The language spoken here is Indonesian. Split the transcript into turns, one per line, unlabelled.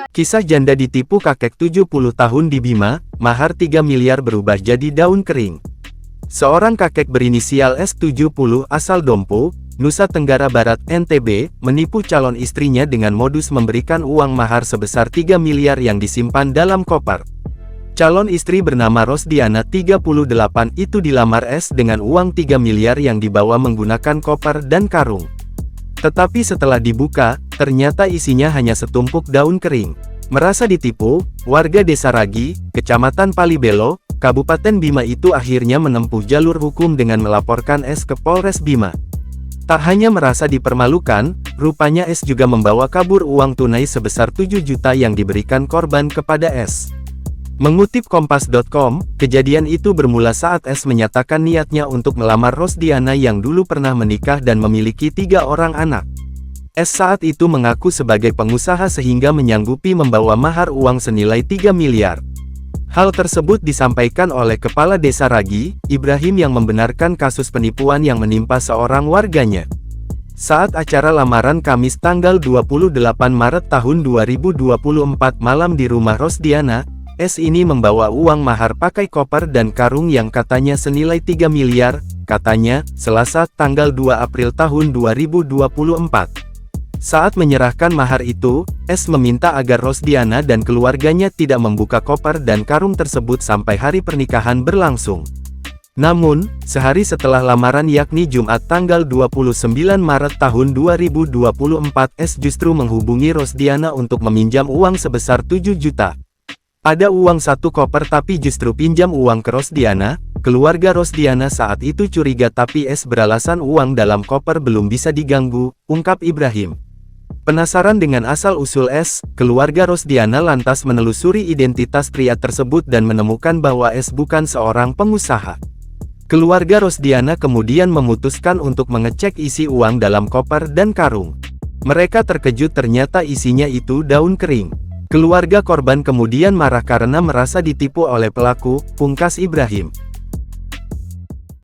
Kisah janda ditipu kakek 70 tahun di Bima, mahar 3 miliar berubah jadi daun kering. Seorang kakek berinisial S70 asal Dompu, Nusa Tenggara Barat NTB, menipu calon istrinya dengan modus memberikan uang mahar sebesar 3 miliar yang disimpan dalam koper. Calon istri bernama Rosdiana 38 itu dilamar S dengan uang 3 miliar yang dibawa menggunakan koper dan karung. Tetapi setelah dibuka, ternyata isinya hanya setumpuk daun kering. Merasa ditipu, warga Desa Ragi, Kecamatan Palibelo, Kabupaten Bima itu akhirnya menempuh jalur hukum dengan melaporkan S ke Polres Bima. Tak hanya merasa dipermalukan, rupanya S juga membawa kabur uang tunai sebesar 7 juta yang diberikan korban kepada S. Mengutip Kompas.com, kejadian itu bermula saat S menyatakan niatnya untuk melamar Rosdiana yang dulu pernah menikah dan memiliki 3 orang anak. S saat itu mengaku sebagai pengusaha sehingga menyanggupi membawa mahar uang senilai 3 miliar. Hal tersebut disampaikan oleh Kepala Desa Ragi, Ibrahim yang membenarkan kasus penipuan yang menimpa seorang warganya. Saat acara lamaran Kamis tanggal 28 Maret tahun 2024 malam di rumah Rosdiana, S ini membawa uang mahar pakai koper dan karung yang katanya senilai 3 miliar, katanya, Selasa tanggal 2 April tahun 2024. Saat menyerahkan mahar itu, S meminta agar Rosdiana dan keluarganya tidak membuka koper dan karung tersebut sampai hari pernikahan berlangsung. Namun, sehari setelah lamaran yakni Jumat tanggal 29 Maret tahun 2024 S justru menghubungi Rosdiana untuk meminjam uang sebesar 7 juta. Ada uang 1 koper tapi justru pinjam uang ke Rosdiana. Keluarga Rosdiana saat itu curiga tapi S beralasan uang dalam koper belum bisa diganggu, ungkap Ibrahim. Penasaran dengan asal-usul S, keluarga Rosdiana lantas menelusuri identitas pria tersebut dan menemukan bahwa S bukan seorang pengusaha. Keluarga Rosdiana kemudian memutuskan untuk mengecek isi uang dalam koper dan karung. Mereka terkejut ternyata isinya itu daun kering. Keluarga korban kemudian marah karena merasa ditipu oleh pelaku, pungkas Ibrahim.